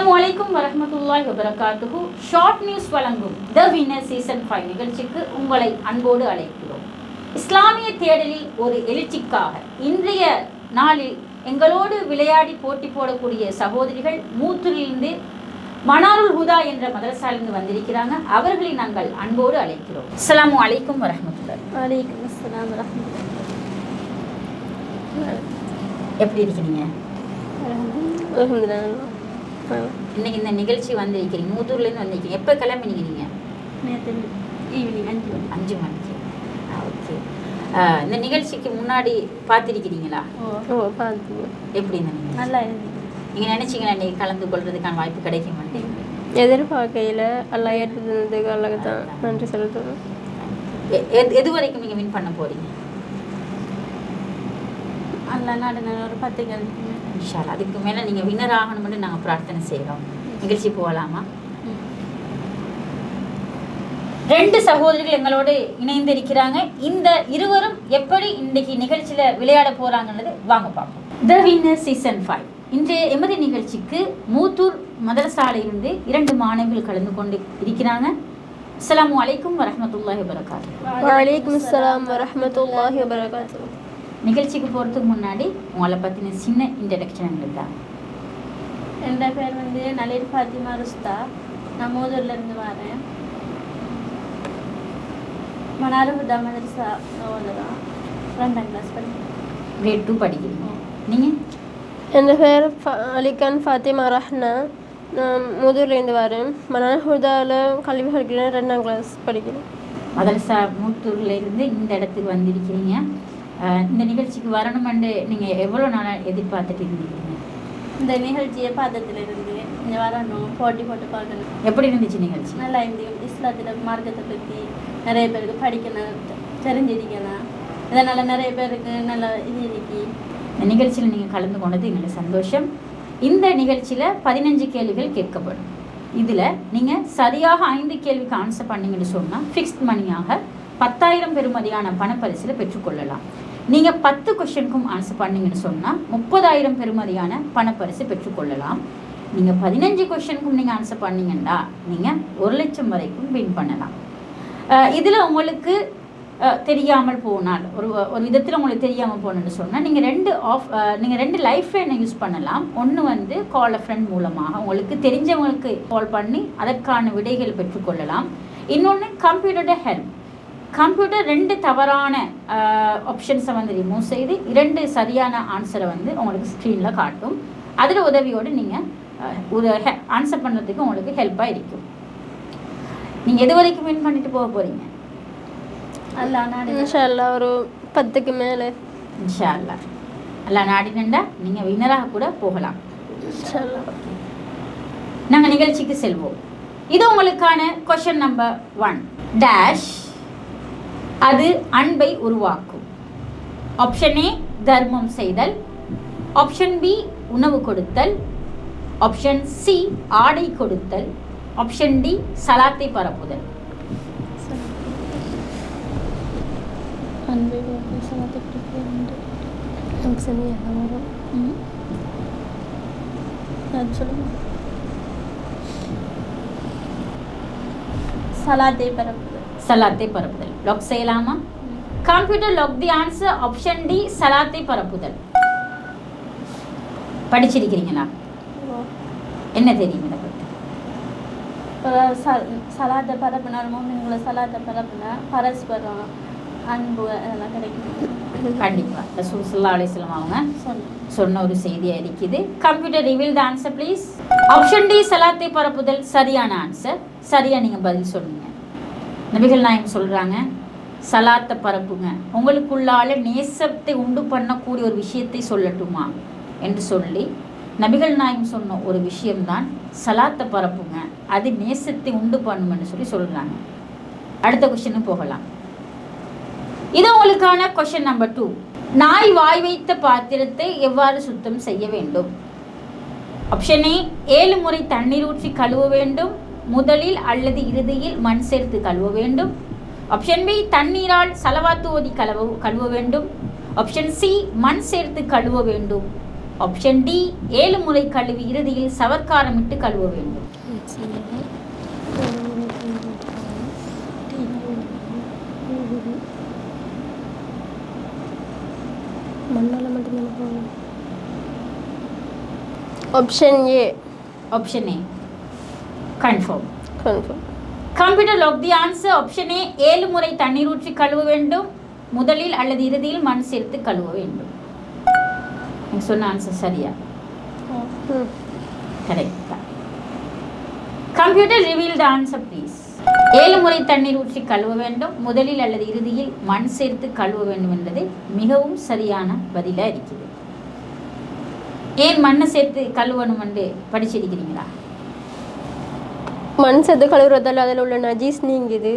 அஸ்ஸலாமு அலைக்கும் வரஹ்மத்துல்லாஹி வபரகாத்துஹு. ஷார்ட் நியூஸ் வழங்கும் த வின்னர் சீசன் 5 நிகழ்ச்சிக்கு உங்களை அன்போடு அழைக்கிறோம். இஸ்லாமிய தேடலில் ஒரு எழுச்சிக்காக இன்றைய நாளில் எங்களோடு விளையாடி போட்டி போடக்கூடிய சகோதரிகள் மூத்தூரிலிருந்து மனாருல் ஹுதா என்ற மதரசாலிருந்து வந்திருக்கிறாங்க. அவர்களை நாங்கள் அன்போடு அழைக்கிறோம். அஸ்ஸலாமு அலைக்கும் வரஹ்மத்துல்லாஹி. வலைக்கும் அஸ்ஸலாம் வரஹ்மத்துல்லாஹி. எப்படி இருக்கீங்க? அல்ஹம்துலில்லாஹ். இன்னைக்கு இந்த நிகழ்ச்சி வந்திருக்கிறீங்க, மூத்தூர்லேருந்து வந்திருக்கீங்க. எப்போ கிளம்பினீங்க நீங்கள்? நேற்று ஈவினிங் 5 மணிக்கு. ஓகே. இந்த நிகழ்ச்சிக்கு முன்னாடி பார்த்துருக்கிறீங்களா? பார்த்து எப்படி இந்த நிகழ்ச்சி? நல்லா இருந்துச்சு. நீங்கள் நினச்சிங்களா இன்றைக்கி கலந்து கொள்றதுக்கான வாய்ப்பு கிடைக்க மாட்டேங்குது? எதிர்பார்க்கையில் எல்லாம் ஏற்றுறதுக்கு அல்லாஹ் தான் நன்றி செலுத்தணும். எது வரைக்கும் நீங்கள் வின் பண்ண போகிறீங்க? அல்லா நாடு ஒரு 10 கேள்வி இன்ஷா அல்லாஹ். அதுக்கு மேலே நீங்கள் வின்னர் ஆகணும்னு நாங்கள் பிரார்த்தனை செய்கிறோம். நிகழ்ச்சி போகலாமா? 2 சகோதரிகள் எங்களோடு இணைந்திருக்கிறாங்க. இந்த இருவரும் எப்படி இன்றைக்கு நிகழ்ச்சியில் விளையாட போகிறாங்கன்றது வாங்க பார்ப்போம். த வின்னர் சீசன் 5 இன்றைய எமது நிகழ்ச்சிக்கு மூத்தூர் மதரசாலையிலிருந்து 2 மாணவிகள் கலந்து கொண்டு இருக்கிறாங்க. அஸ்ஸலாமு அலைக்கும் வரஹ்மத்துல்லாஹி வபரகாத்துஹு. வலைக்கும் அஸ்ஸலாம் வரஹ்மத்துல்லாஹி வபரகாத்துஹு. நிகழ்ச்சிக்கு போகிறதுக்கு முன்னாடி உங்களை பற்றின சின்ன இன்ட்ரடக்ஷன் எங்களுக்கு தான். என் பேர் நலீர் ஃபாத்திமா ருஸ்தா. நான் மூதூர்லேருந்து வரேன். மனாருல் ஹுதா மதரசா ஓதுறோம். 2ஆம் கிளாஸ் படிக்கிறேன். கிரேட் 2 படிக்கிறீங்க. நீங்கள்? என் பேர் அலிகான் ஃபாத்திமா ரஹ்னா. நான் மூதூர்லேருந்து வரேன். மனாருல் ஹுதாவில் கல்வி படிக்கிறேன். 2ஆம் கிளாஸ் படிக்கிறேன். மதரசா மூத்தூர்லேருந்து இந்த இடத்துக்கு வந்திருக்கிறீங்க. இந்த நிகழ்ச்சிக்கு வரணுமென்று நீங்கள் எவ்வளோ நாளாக எதிர்பார்த்துட்டு இருந்திருக்கீங்க? இந்த நிகழ்ச்சியை பார்த்ததுலேருந்து இங்கே வரணும், போட்டி போட்டு பார்க்கணும். எப்படி இருந்துச்சு நிகழ்ச்சி? நல்லா இருந்துச்சு. இஸ்லாத்தில் மார்க்கத்தை பற்றி நிறைய பேருக்கு படிக்கணும், தெரிஞ்சிருக்கணும். இதனால் நிறைய பேருக்கு நல்ல இது இருக்கு. இந்த நிகழ்ச்சியில் நீங்கள் கலந்து கொண்டது எங்களுக்கு சந்தோஷம். இந்த நிகழ்ச்சியில் 15 கேள்விகள் கேட்கப்படும். இதில் நீங்கள் சரியாக 5 கேள்விக்கு ஆன்சர் பண்ணீங்கன்னு சொன்னால் ஃபிக்ஸ்ட் மணியாக 10,000 பெறுமதியான பணப்பரிசில் பெற்றுக்கொள்ளலாம். நீங்கள் 10 கொஸ்டினுக்கும் ஆன்சர் பண்ணீங்கன்னு சொன்னால் 30,000 பெறுமதியான பணப்பரிசு பெற்றுக்கொள்ளலாம். நீங்கள் 15 கொஸ்டினுக்கும் நீங்கள் ஆன்சர் பண்ணீங்கன்னா நீங்கள் 1 லட்சம் வரைக்கும் வின் பண்ணலாம். இதில் உங்களுக்கு தெரியாமல் போனால் ஒரு விதத்தில் உங்களுக்கு தெரியாமல் போகணுன்னு சொன்னால் நீங்கள் 2 லைஃப் லைனை யூஸ் பண்ணலாம். ஒன்று கால் அ ஃப்ரெண்ட் மூலமாக உங்களுக்கு தெரிஞ்சவங்களுக்கு கால் பண்ணி அதற்கான விடைகள் பெற்றுக்கொள்ளலாம். இன்னொன்று கம்ப்யூட்டரோட ஹெல்ப். கம்ப்யூட்டர் 2 தவறான ஆப்ஷன்ஸை ரிமூவ் செய்து 2 சரியான ஆன்சரை உங்களுக்கு ஸ்க்ரீனில் காட்டும். அதில் உதவியோடு நீங்கள் ஒரு ஆன்சர் பண்ணுறதுக்கு உங்களுக்கு ஹெல்ப்பாக இருக்கும். நீங்கள் எது வரைக்கும் வின் பண்ணிட்டு போக போகிறீங்க? இன்ஷா அல்லாஹ் ஒரு 10க்கு மேலே. இன்ஷா அல்லாஹ். அல்லா நாடினண்டா நீங்கள் வின்னராக கூட போகலாம். இன்ஷா அல்லாஹ். நாங்கள் நிகழ்ச்சிக்கு செல்வோம். இது உங்களுக்கான கொஷன் நம்பர் 1. டேஷ் அது அன்பை உருவாக்கும். ஆப்ஷன் ஏ தர்மம் செய்தல், ஆப்ஷன் பி உணவு கொடுத்தல், ஆப்ஷன் சி ஆடை கொடுத்தல், ஆப்ஷன் டி சலாத்தை பரப்புதல். அன்பை சலாத்தை பரப்புதல். சலாத்தை பரப்புதல். சலாத்தை பரப்புதல். லாக் செய்யலாமா? Computer lock the answer. Option D சலாத்தை பரப்புதல். படிச்சிருக்கிறீங்களா? என்ன தெரியும் இதை பற்றி? சலாத்தை பரப்புனா மூமின்களை சலாத்தை பரப்புனா பரஸ்பரம் அன்பு அதெல்லாம் கிடைக்கும். கண்டிப்பாக ரசூல் ஸல்லல்லாஹு அலைஹி வஸல்லம் அவங்க சொன்ன ஒரு செய்தியாக இருக்குது. Computer reveal the answer please. Option D சலாத்தை பரப்புதல் சரியான ஆன்சர். சரியாக நீங்கள் பதில் சொன்னீங்க. நபிகள் நாயகம் சொல்கிறாங்க, சலாத்தை பரப்புங்க, உங்களுக்குள்ளால நேசத்தை உண்டு பண்ணக்கூடிய ஒரு விஷயத்தை சொல்லட்டுமா என்று சொல்லி நபிகள் நாயகம் சொன்ன ஒரு விஷயம்தான் சலாத்தை பரப்புங்க, அது நேசத்தை உண்டு பண்ணுமென்னு சொல்லி சொல்கிறாங்க. அடுத்த கொஸ்டினுக்கு போகலாம். இது உங்களுக்கான கொஸ்டின் நம்பர் 2. நாய் வாய் வைத்த பாத்திரத்தை எவ்வாறு சுத்தம் செய்ய வேண்டும்? ஆப்ஷன் ஏ 7 முறை தண்ணீர் ஊற்றி கழுவ வேண்டும், முதலில் அல்லது இறுதியில் மண் சேர்த்து கழுவ வேண்டும். ஆப்ஷன் பி தண்ணீரால் சலவாத்து ஓதி கழுவ வேண்டும். ஆப்ஷன் சி மண் சேர்த்து கழுவ வேண்டும். ஆப்ஷன் டி 7 முறை கழுவி இறுதியில் சவர்க்காரமிட்டு கழுவ வேண்டும். Option A. Option A confirm. Confirm. Computer lock the answer. Option A 7 முறை தண்ணீர் ஊற்றி கழுவ வேண்டும். முதலில் அல்லது இறுதியில் மண் சேர்த்து கழுவ வேண்டும். நீங்க சொன்ன ஆன்சர் சரியா? கரெக்டா. Computer reveal the answer please. 7 முறை தண்ணீர் ஊற்றி கழுவ வேண்டும். முதலில் அல்லது இறுதியில் மண் சேர்த்து கழுவ வேண்டும் என்பது மிகவும் சரியான பதிலா இருக்குது. ஏன் மண்ணை சேர்த்து கழுவணும் என்று படிச்சிருக்கிறீங்களா? மண் சேர்த்து கழுவுறதால அதில் உள்ள நஜீஸ் நீங்குது.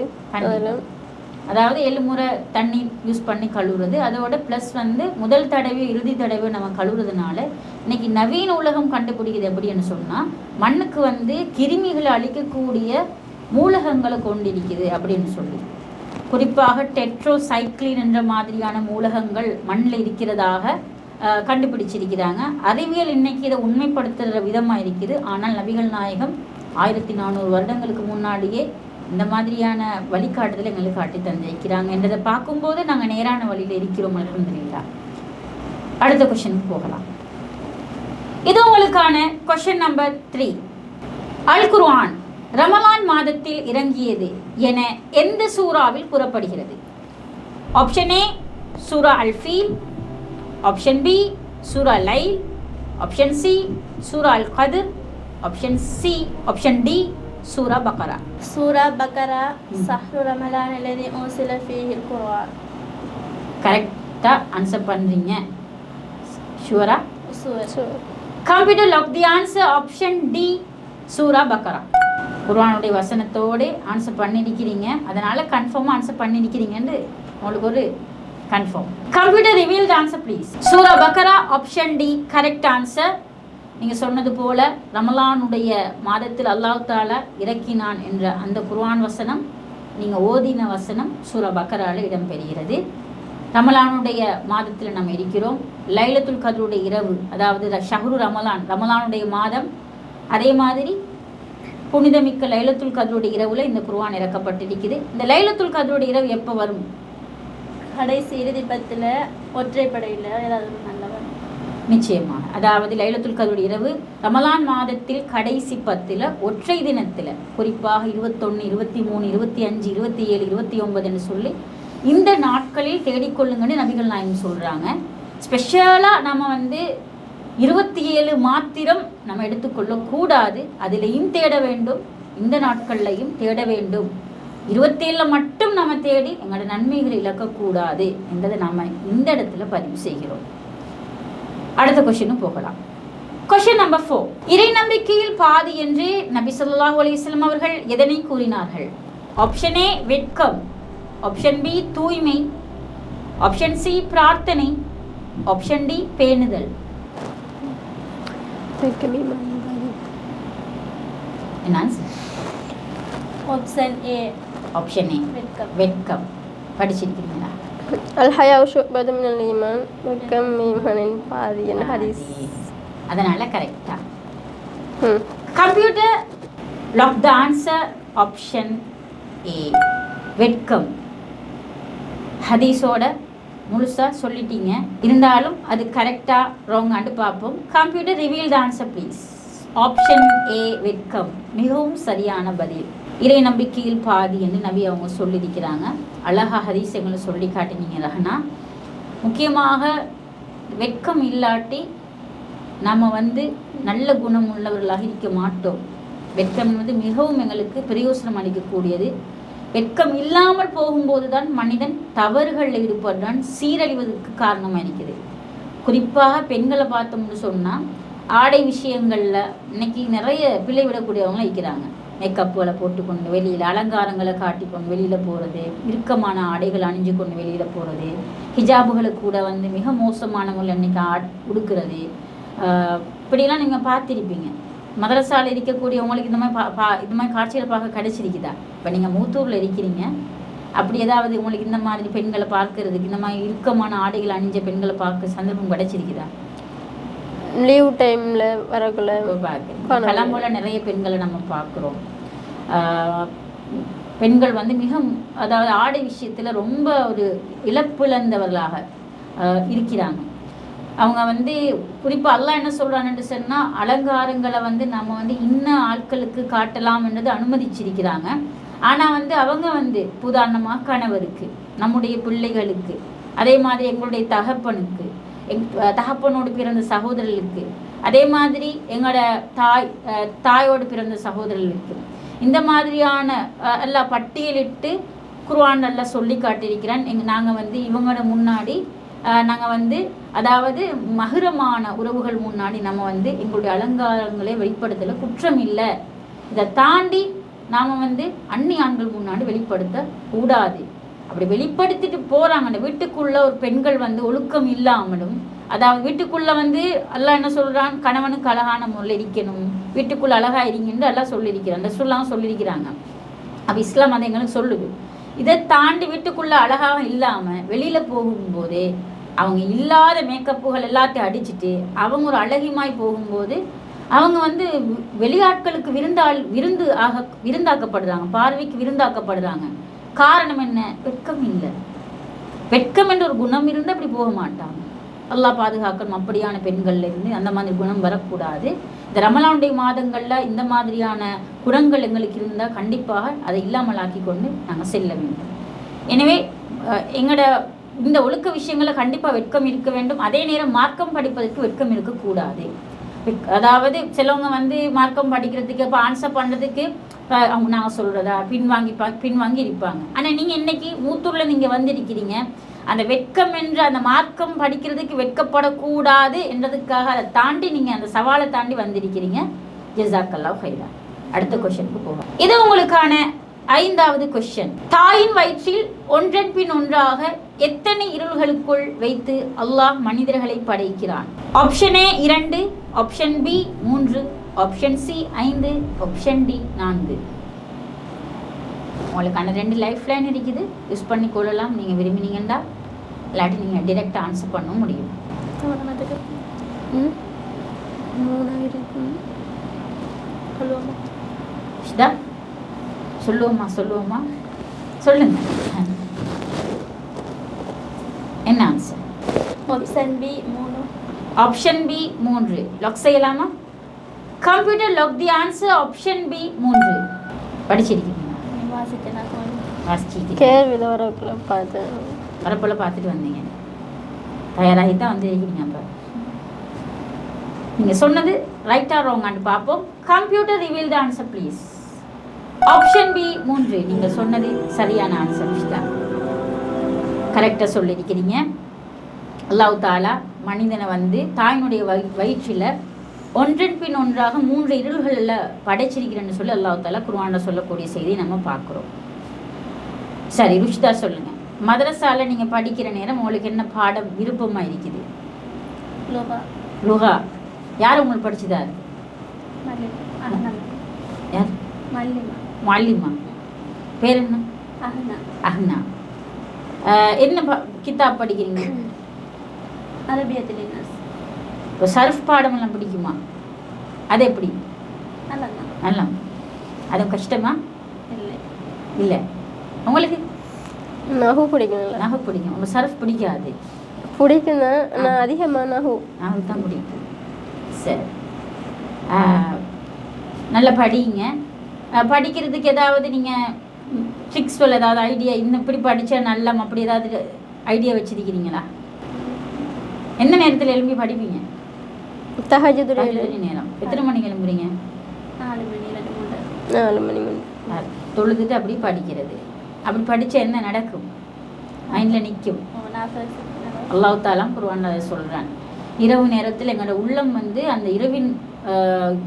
அதாவது 7 முறை தண்ணி யூஸ் பண்ணி கழுவுறது, அதோட ப்ளஸ் வந்து முதல் தடவை இறுதி தடவை நம்ம கழுவுறதுனால இன்னைக்கு நவீன உலகம் கண்டுபிடிக்குது எப்படின்னு சொன்னால், மண்ணுக்கு வந்து கிருமிகளை அழிக்கக்கூடிய மூலகங்களை கொண்டிருக்குது அப்படின்னு சொல்லி. குறிப்பாக டெட்ரோசைக்ளின் என்ற மாதிரியான மூலகங்கள் மண்ணில் இருக்கிறதாக கண்டுபிடிச்சிருக்கிறாங்க. அறிவியல் இன்னைக்கு இதை உண்மைப்படுத்துகிற விதமாக இருக்குது. ஆனால் நபிகள் நாயகம் 1400 வருடங்களுக்கு முன்னாடியே இந்த மாதிரியான வழிகாட்டுதலை எங்களுக்கு காட்டி தந்திருக்கிறாங்க என்றதை பார்க்கும்போது நாங்கள் நேரான வழியில் இருக்கிறோம். அல்ஹம்துலில்லாஹ். அடுத்த கொஸ்டினுக்கு போகலாம். இது உங்களுக்கான கொஸ்டின் நம்பர் 3. அல் குர்ஆன் ரமலான் மாதத்தில் இறங்கியது என எந்த சூறாவில் கூறப்படுகிறது? ஆப்ஷன் ஏ சூரா அல் ஃபீல், ஆப்ஷன் பி சூரா லைல், ஆப்ஷன் சி சூரா அல் கத்ர், ஆப்ஷன் டி சூரா பக்கரா. சூரா பக்கரா ஷஹ்ரு ரமலான் அல்லதி உன்சில ஃபீஹில் குர்ஆன். கரெக்டா ஆன்சர் பண்றீங்க. ஷூரா? Sure. Computer lock the answer. Option D சூரா பக்கரா. குர்ஆனுடைய வசனத்தோடு ஆன்சர் பண்ணிருக்கிறீங்க. அதனால கன்ஃபார்மா ஆன்சர் பண்ணிருக்கிறீங்கன்னு உங்களுக்கு ஒரு confirm. Computer reveal the answer please. சூரா பக்கரா ஆப்ஷன் டி கரெக்ட் ஆன்சர். நீங்கள் சொன்னது போல ரமலானுடைய மாதத்தில் அல்லாஹ் தாலா இறக்கினான் என்ற அந்த குர்ஆன் வசனம், நீங்கள் ஓதின வசனம் சூரா பக்கராவில் இடம்பெறுகிறது. ரமலானுடைய மாதத்தில் நம்ம இருக்கிறோம். லைலத்துல் கத்ருடைய இரவு, அதாவது ஷஹ்ரு ரமலான், ரமலானுடைய மாதம். அதே மாதிரி புனிதமிக்க லைலத்துல் கத்ருடைய இரவுல இந்த குர்ஆன் இறக்கப்பட்டிருக்குது. இந்த லைலத்துல் கத்ருடைய இரவு எப்போ வரும்? கடைசி இறுதி 10ல் ஒற்றைப்படையில் ஏதாவது நல்லவர் நிச்சயமாக. அதாவது லைலத்துல் கத்ருடைய இரவு ரமலான் மாதத்தில் கடைசி 10ல் ஒற்றை தினத்தில், குறிப்பாக 21, 23, 25, 27, 29 என்று சொல்லி இந்த நாட்களில் தேடிக்கொள்ளுங்கன்னு நபிகள் நாயகம் சொல்கிறாங்க. ஸ்பெஷலாக நம்ம வந்து 27 மாத்திரம் நம்ம எடுத்துக்கொள்ளக்கூடாது. அதிலையும் தேட வேண்டும், இந்த நாட்கள்லையும் தேட வேண்டும். 27 மட்டும் நம்ம தேடி எங்களோட நன்மைகளை இழக்கக்கூடாது என்பதை நாம் இந்த இடத்துல பதிவு செய்கிறோம். அடுத்த கொஸ்டினும் போகலாம். Question number 4. இறை நம்பிக்கையில் பாதி என்று நபி ஸல்லல்லாஹு அலைஹி வஸல்லம் அவர்கள் எதனை கூறினார்கள்? ஆப்ஷன் ஏ வெட்கம், ஆப்ஷன் பி தூய்மை, ஆப்ஷன் சி பிரார்த்தனை, ஆப்ஷன் டி பேணுதல். என்ன answer? Option A. Option A வெட்கம். படிச்சிருக்கீங்களா? அல் ஹயா ஷுஅபது மினல் ஈமான், வெட்கம் ஈமானின் பாதி என்ற ஹதீஸ். அதனால கரெக்டா. Computer lock the answer. Option A வெட்கம். ஹதீஸோட முழுசா சொல்லிட்டீங்க, இருந்தாலும் அது கரெக்டா ராங்கான்னு பார்ப்போம். Computer reveal the answer please. Option A வெட்கம் மிகவும் சரியான பதில். இறை நம்பிக்கையில் பாதி என்று நபி அவங்க சொல்லியிருக்கிறாங்க. அழகா ஹதீஸ் எங்களை சொல்லி காட்டினீங்க ரஹனா. முக்கியமாக வெட்கம் இல்லாட்டி நம்ம வந்து நல்ல குணம் உள்ளவர்களாக இருக்க மாட்டோம். வெட்கம் என்பது மிகவும் எங்களுக்கு பிரயோசனம் அளிக்கக்கூடியது. வெட்கம் இல்லாமல் போகும்போது தான் மனிதன் தவறுகளில் ஈடுபடுறான், சீரழிவதற்கு காரணமாக இருக்குது. குறிப்பாக பெண்களை பார்த்தோம்னு சொன்னால் ஆடை விஷயங்களில் இன்னைக்கு நிறைய பிழை விடக்கூடியவங்களாம் இருக்கிறாங்க. மேக்கப்புகளை போட்டுக்கொண்டு வெளியில் அலங்காரங்களை காட்டிக்கொண்டு வெளியில் போகிறது, இறுக்கமான ஆடைகள் அணிஞ்சு கொண்டு வெளியில் போகிறது, ஹிஜாபுகளை கூட வந்து மிக மோசமான முறையில் இன்னைக்கு உடுக்கிறது. இப்படியெல்லாம் நீங்கள் பார்த்துருப்பீங்க. மதரசாவில் இருக்கக்கூடியவங்களுக்கு இந்த மாதிரி காட்சிகளை பார்க்க கிடைச்சிருக்குதா? இப்போ நீங்கள் மூத்தூரில் இருக்கிறீங்க, அப்படி ஏதாவது உங்களுக்கு இந்த மாதிரி பெண்களை பார்க்கறதுக்கு, இந்த மாதிரி இறுக்கமான ஆடைகள் அணிஞ்ச பெண்களை பார்க்க சந்தர்ப்பம் கிடைச்சிருக்குதா? லீவ் டைமில் வரக்குள்ள கலாம்போல நிறைய பெண்களை நம்ம பார்க்குறோம். பெண்கள் வந்து மிக அதாவது ஆடை விஷயத்தில் ரொம்ப ஒரு இழப்பிழந்தவர்களாக இருக்கிறாங்க. அவங்க வந்து குறிப்பாக அல்லாஹ் என்ன சொல்கிறான்னு சொன்னால் அலங்காரங்களை வந்து நம்ம வந்து இன்னும் ஆட்களுக்கு காட்டலாம்ன்றது அனுமதிச்சிருக்கிறாங்க. ஆனால் வந்து அவங்க வந்து உதாரணமாக கணவருக்கு, நம்முடைய பிள்ளைகளுக்கு, அதே மாதிரி எங்களுடைய தகப்பனுக்கு, தகப்பனோடு பிறந்த சகோதரர்களுக்கு, அதே மாதிரி எங்களோட தாயோடு பிறந்த சகோதரர்களுக்கு, இந்த மாதிரியான எல்லாம் பட்டியலிட்டு குர்ஆன் எல்லாம் சொல்லி காட்டியிருக்கிறான். நாங்கள் வந்து இவங்களோட முன்னாடி நாங்கள் வந்து அதாவது மஹ்ரமான உறவுகள் முன்னாடி நம்ம வந்து எங்களுடைய அலங்காரங்களை வெளிப்படுத்தலை, குற்றம் இல்லை. இதை தாண்டி நாம் வந்து அந்நிய ஆண்கள் முன்னாடி வெளிப்படுத்த கூடாது. அப்படி வெளிப்படுத்திட்டு போகிறாங்க. அந்த வீட்டுக்குள்ளே ஒரு பெண்கள் வந்து ஒழுக்கம் இல்லாமலும், அதாவது வீட்டுக்குள்ளே வந்து அல்லாஹ் என்ன சொல்கிறான், கணவனுக்கு அழகான முறையில் இருக்கணும், வீட்டுக்குள்ளே அழகாக இருங்கன்னு எல்லாம் சொல்லியிருக்கிறான், அந்த சொல்லாம் சொல்லியிருக்கிறாங்க. அப்போ இஸ்லாம் அதை எங்களுக்கு சொல்லுது. இதை தாண்டி வீட்டுக்குள்ளே அழகாக இல்லாமல் வெளியில் போகும்போதே அவங்க இல்லாத மேக்கப்புகள் எல்லாத்தையும் அடிச்சுட்டு அவங்க ஒரு அழகிமாய் போகும்போது அவங்க வந்து வெளியாட்களுக்கு விருந்தாக்கப்படுறாங்க, பார்வைக்கு விருந்தாக்கப்படுறாங்க. காரணம் என்ன? வெட்கம் இல்லை. வெட்கம் என்ற ஒரு குணம் இருந்து அப்படி போக மாட்டாங்க. அல்லாஹ் பாதுகாக்கணும் அப்படியான பெண்கள்ல இருந்து. அந்த மாதிரி குணம் வரக்கூடாது. இந்த ரமலானுடைய மாதங்களில் இந்த மாதிரியான குணங்கள் எங்களுக்கு இருந்தால் கண்டிப்பாக அதை இல்லாமல் ஆக்கி கொண்டு நாங்கள் செல்ல வேண்டும். எனவே எங்களோட இந்த ஒழுக்க விஷயங்களை கண்டிப்பாக வெட்கம் இருக்க வேண்டும். அதே நேரம் மார்க்கம் படிப்பதற்கு வெட்கம் இருக்கக்கூடாது. அதாவது சிலவங்க வந்து மார்க்கம் படிக்கிறதுக்கு இப்போ ஆன்சர் பண்ணுறதுக்கு அவங்க நாங்கள் சொல்கிறதா பின்வாங்கி இருப்பாங்க. ஆனால் நீங்கள் இன்னைக்கு மூத்தூரில் நீங்கள் வந்திருக்கிறீங்க, அந்த வெட்கம் என்ற அந்த மார்க்கம் படிக்கிறதுக்கு வெட்கப்படக்கூடாது என்றதுக்காக அதை தாண்டி நீங்கள் அந்த சவாலை தாண்டி வந்திருக்கிறீங்க. ஜஸாக்கல்லாஹ் ஹைரா. அடுத்த கொஸ்டினுக்கு போவோம். இது உங்களுக்கான 5வது கொஸ்டின். தாயின் வயிற்றில் ஒன்றன் பின் ஒன்றாக எத்தனை இருள்களுக்குள் வைத்து அல்லாஹ் மனிதர்களை படைக்கிறான்? Option A 2, option B 3, option C 5, option D 4. உங்களுக்கான 2 லைஃப் லைன் இருக்குது, யூஸ் பண்ணி கொள்ளலாம் நீங்கள் விரும்பினீங்கன்னா. இல்லாட்டி நீங்கள் டிரெக்டாக ஆன்சர் பண்ண முடியும். சொல்லுவோமா சொல்லுங்க. என்ன answer? Option B 3. Option B 3 lock செய்யலாமா? Computer lock the answer option B 3. படிச்சிருக்கீங்க? கேள்வியில் வரப்போல பார்த்துட்டு வந்தீங்க, தயாராகி தான் வந்துருக்கீங்க. அப்போ நீங்கள் சொன்னது ரைட்டா ராங்கான்னு பார்ப்போம். Computer reveal the answer please. Option B 3 நீங்கள் சொன்னது சரியான ஆன்சர் தான். கரெக்டாக சொல்லியிருக்கிறீங்க. அல்லாஹ் தாலா மனிதனை வந்து தாயினுடைய வயிற்றில் ஒன்றன் பின் ஒன்றாக 3 இருள்களில் படைச்சிருக்கிறேன்னு சொல்லி அல்லாஹ் தாலா குர்ஆனில் சொல்லக்கூடிய செய்தியை நம்ம பார்க்குறோம். சரி ருஷிதா சொல்லுங்கள். மதரசாவில் நீங்கள் படிக்கிற நேரம் உங்களுக்கு என்ன பாடம் விருப்பமாக இருக்குது? லுகா. யார் உங்களுக்கு படிச்சுதார்? யார்? மாலிமா. பேர் என்ன? அஹ்னா. என்ன கிதாப் படிக்கிறீங்க? அரபியத்தில். இப்போ சர்ஃப் பாடமெல்லாம் பிடிக்குமா? அது எப்படி? நல்லா. அது கஷ்டமா? இல்லை. உங்களுக்கு? நஹு பிடிக்கும். நஹு பிடிக்கும். உங்கள் சர்ஃப் பிடிக்காது? பிடிக்கும் தான், நான் அதிகமாக நஹு தான் பிடிக்கும். சரி, நல்லா படிங்க. படிக்கிறதுக்கு ஏதாவது நீங்கள் ட்ரிக்ஸ் சொல்ல ஏதாவது ஐடியா, இன்னும் இப்படி படித்தா நல்லா அப்படி ஏதாவது ஐடியா வச்சுருக்கிறீங்களா? எந்த நேரத்தில் எழும்பி படிப்பீங்க? தஹஜ்ஜுத் நேரம். எத்தனை மணிக்கு எழும்புறீங்க? 4 மணி. தொழுதுட்டு அப்படி படிக்கிறது. அப்படி படித்தா என்ன நடக்கும்? மைண்டில் நிற்கும். அல்லாஹ் தாலா குர்ஆன்ல அதை சொல்கிறான். இரவு நேரத்தில் எங்களோட உள்ளம் வந்து அந்த இரவின்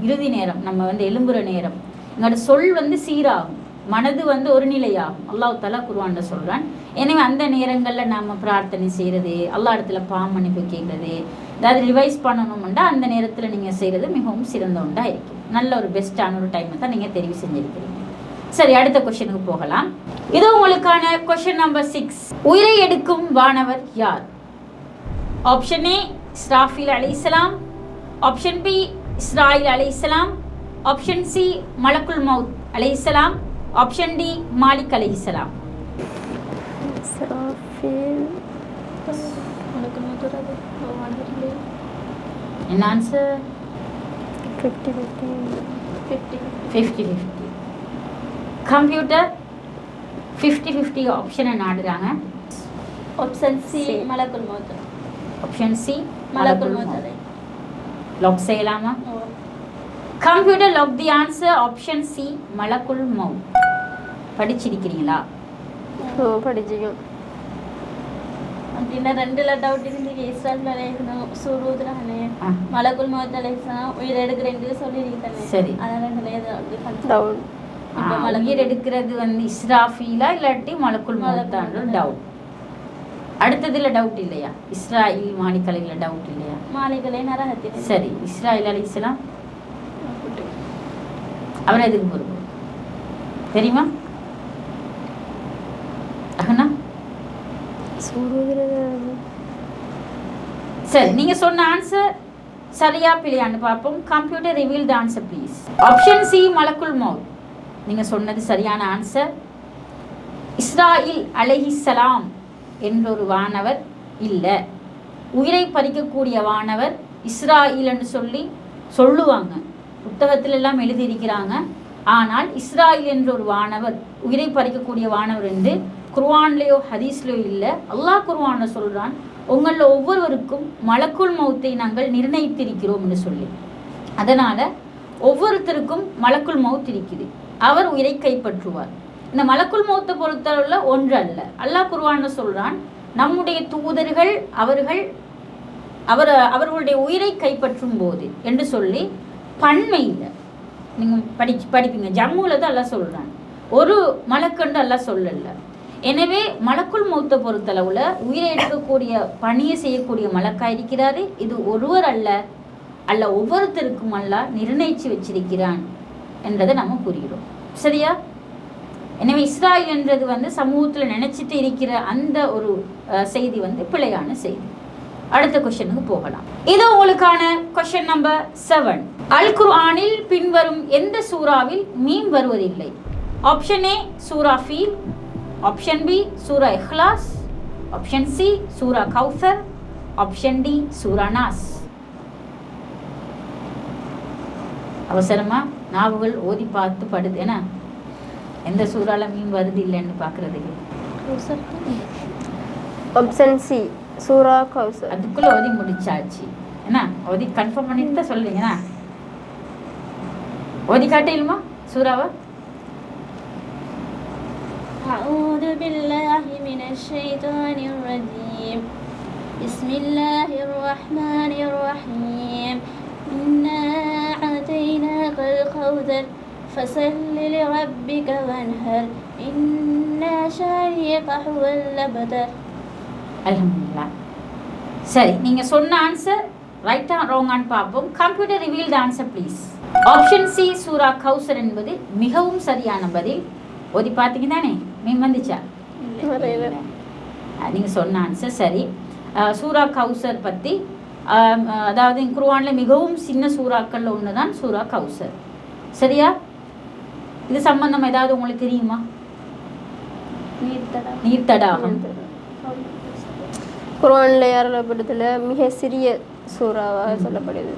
இறுதி நேரம், நம்ம வந்து எழும்புகிற நேரம், எங்களோட சொல் வந்து சீராகும், மனது வந்து ஒரு நிலையாகும். அல்லாஹ் தாலா குர்ஆன்ல சொல்கிறான். எனவே அந்த நேரங்களில் நாம் பிரார்த்தனை செய்கிறது, அல்லாஹ் இடத்துல மன்னிப்பு கேட்குறது, ஏதாவது ரிவைஸ் பண்ணணும்னா அந்த நேரத்தில் நீங்கள் செய்கிறது மிகவும் சிறந்த ஒன்றாக இருக்கும். நல்ல ஒரு பெஸ்ட்டான ஒரு டைமை தான் நீங்கள் தெரிவு செஞ்சுருக்கிறீங்க. சரி, அடுத்த கொஸ்டினுக்கு போகலாம். இது உங்களுக்கான கொஸ்டின் நம்பர் 6. உயிரை எடுக்கும் வானவர் யார்? ஆப்ஷன் A இஸ்ராஃபீல் அலைஹிஸ்ஸலாம், ஆப்ஷன் பி இஸ்ராயில் அலைஹிஸ்ஸலாம், ஆப்ஷன் சி மலக்குல் மவுத் அலைஹிஸ்ஸலாம், ஆப்ஷன் டி மாலிக் அலைஹிஸ்ஸலாம். இஸ்ராஃபீல். மலக்குல் மவுத் வராது. வானவர் இல்லையா? என்ன ஆன்சர்? 50-50. 50-50. கம்ப்யூட்டர் 50-50 ஆப்ஷனை நாடுறாங்க. ஆப்ஷன் சி மலக்குல் மவுத். ஆப்ஷன் சி மலக்குல் மவுத் அலை. லாக் செய்யலாமா? Computer lock the answer option C மலக்குல் மவுத். படிச்சிருக்கிறீங்களா? படிச்சிக்கும். அப்படின்னா ரெண்டுல டவுட் இருந்துச்சு. இஸ்ராயில் அலைஹிஸ்ஸலாம் சூரூதுரானே மலக்குல் மவுத் அலைஹிஸ்ஸலாம் உயிர் எடுக்கிறேன்னு சொல்லியிருக்கேன். சரி. அதான் ரெண்டுல ஏதாவது டவுட். இப்போ உயிர் எடுக்கிறது வந்து இஸ்ராஃபீலா இல்லாட்டி மலக்குல் மவுத்தான்ற டவுட். அடுத்ததுல டவுட் இல்லையா? இஸ்ராயில் மாலிக் அலைஹில டவுட் இல்லையா? மாலிகளே நரகத்தில். சரி, இஸ்ராயில் அலைஹிஸ்ஸலாம் அவர் எதுக்கு பொறுப்பு தெரியுமா? அஹ்னா சரி, நீங்க சொன்ன ஆன்சர் சரியா பிழையான்னு பார்ப்போம். Computer reveal the answer please. Option C மலக்குல் மவுத். நீங்க சொன்னது சரியான ஆன்சர். இஸ்ராயில் அலைஹிஸ்ஸலாம் என்ற ஒரு வானவர் இல்லை. உயிரை பறிக்கக்கூடிய வானவர் இஸ்ராயில் என்று சொல்லுவாங்க, புத்தகத்தில் எல்லாம் எழுதியிருக்கிறாங்க. ஆனால் இஸ்ராயில் என்ற ஒரு வானவர், உயிரை பறிக்கக்கூடிய வானவர் என்று குர்ஆன்லேயோ ஹதீஸ்லேயோ இல்லை. அல்லாஹ் குர்ஆனில் சொல்கிறான், உங்களில் ஒவ்வொருவருக்கும் மலக்குல் மவுத்தை நாங்கள் நிர்ணயித்திருக்கிறோம் என்று சொல்லி. அதனால் ஒவ்வொருத்தருக்கும் மலக்குல் மவுத் இருக்குது. அவர் உயிரை கைப்பற்றுவார். இந்த மலக்குல் மவுத்தை பொறுத்தளவுல ஒன்று அல்ல. அல்லாஹ் குர்ஆனில் சொல்கிறான், நம்முடைய தூதர்கள் அவர்களுடைய உயிரை கைப்பற்றும் போது என்று சொல்லி பன்மையில் நீங்கள் படிப்பீங்க. ஜம்முவில் தான் அல்லாஹ் சொல்கிறான், ஒரு மலக்கண்டு அல்லாஹ் சொல்லலை. எனவே மலக்குல் மவுத்தை பொறுத்தளவில் உயிரை எடுக்கக்கூடிய பணியை செய்யக்கூடிய மலக்கா இருக்கிறாரு. இது ஒருவர் அல்ல ஒவ்வொருத்தருக்கும் அல்லாஹ் நிர்ணயித்து வச்சிருக்கிறான் என்றதை நம்ம புரிகிறோம். சரியா? எனவே இஸ்ராயில் என்றது வந்து சமூகத்தில் நினைச்சிட்டு இருக்கிற அந்த ஒரு செய்தி வந்து பிழையான செய்தி. அடுத்த கொஸ்டினுக்கு போகலாம். இது உங்களுக்கான கொஸ்டின் நம்பர் 7. அல் குர்ஆனில் பின்வரும் எந்த சூறாவில் மீம் வருவதில்லை? ஆப்ஷன் ஏ சூரா ஃபீல், ஆப்ஷன் பி சூரா இஹ்லாஸ், ஆப்ஷன் சி சூரா கௌசர், ஆப்ஷன் டி சூரா நாஸ். அவசரமா நாவுகள் ஓதி பார்த்து படுது. ஏன்னா எந்த சூறால மீன் வருது இல்லைன்னு பார்க்கறதுக்கு. ஆப்ஷன் சி சூரா கௌசர். அதுக்குள்ள ஓதி முடிச்சாச்சு. என்ன ஓதி கன்ஃபார்ம் பண்ணிட்டு தான் சொல்றீங்கன்னா ஓதி காட்டிலுமா சூறாவை? أعوذ بالله من الشيطان الرجيم. بسم الله الرحمن الرحيم. إنا أعطيناك الكوثر فصل لربك وانحر إن شانئك هو الأبتر. அல்ஹம்துலில்லாஹ். சரி, நீங்க சொன்ன ஆன்சர் ரைட்டா ராங்கான்னு பார்ப்போம். Computer reveal the answer please. Option C சூரா கௌசர் என்பது மிகவும் சரியான பதில். ஓதி பார்த்தீங்க தானே? மீன் வந்துச்சா? நீங்கள் சொன்ன ஆன்சர் சரி. சூரா கௌசர் பற்றி அதாவது குர்ஆனில் மிகவும் சின்ன சூறாக்களில் ஒன்று தான் சூரா கௌசர். சரியா? இது சம்பந்தம் ஏதாவது உங்களுக்கு தெரியுமா? நீர்த்தடாகம் குர்ஆனில் அருளப்படுதல மிக சிறிய சூறாவாக சொல்லப்படுது.